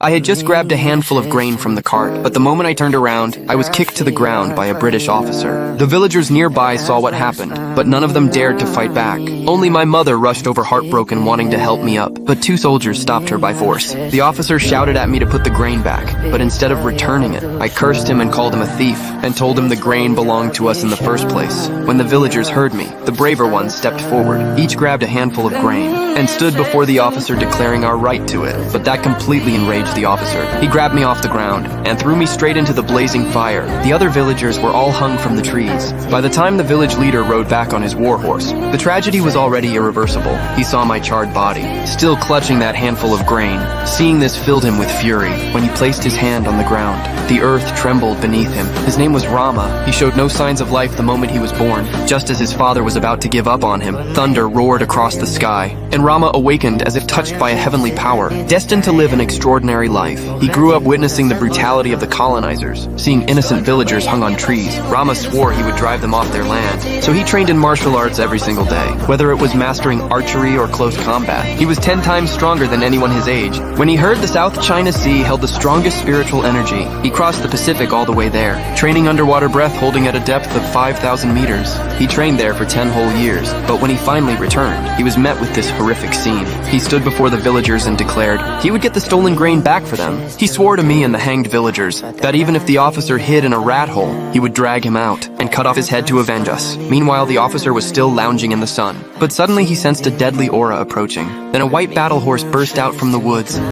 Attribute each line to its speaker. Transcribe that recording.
Speaker 1: I had just grabbed a handful of grain from the cart, but the moment I turned around, I was kicked to the ground by a British officer. The villagers nearby saw what happened, but none of them dared to fight back. Only my mother rushed over heartbroken, wanting to help me up, but two soldiers stopped her by force. The officer shouted at me to put the grain back, but instead of returning it, I cursed him and called him a thief, and told him the grain belonged to us in the first place. When the villagers heard me, the braver ones stepped forward, each grabbed a handful of grain, and stood before the officer declaring our right to it. But that completely enraged the officer. He grabbed me off the ground and threw me straight into the blazing fire. The other villagers were all hung from the trees. By the time the village leader rode back on his war horse, the tragedy was already irreversible. He saw my charred body, still clutching that handful of grain. Seeing this filled him with fury. When he placed his hand on the ground, the earth trembled beneath him. His name was Rama. He showed no signs of life the moment he was born. Just as his father was about to give up on him, thunder roared across the sky, and Rama awakened as if touched by a heavenly power. Destined to live an extraordinary life, he grew up witnessing the brutality of the colonizers. Seeing innocent villagers hung on trees, Rama swore he would drive them off their land. So he trained in martial arts every single day. Whether it was mastering archery or close combat, he was 10 times stronger than anyone his age. When he heard the South China Sea held the strongest spiritual energy, he crossed the Pacific all the way there, training underwater breath holding at a depth of 5,000 meters. He trained there for 10 whole years, but when he finally returned, he was met with this horrific scene. He stood before the villagers and declared he would get the stolen grain back for them. He swore to me and the hanged villagers that even if the officer hid in a rat hole, he would drag him out and cut off his head to avenge us. Meanwhile, the officer was still lounging in the sun, but suddenly he sensed a deadly aura approaching. Then a white battle horse burst out from the woods.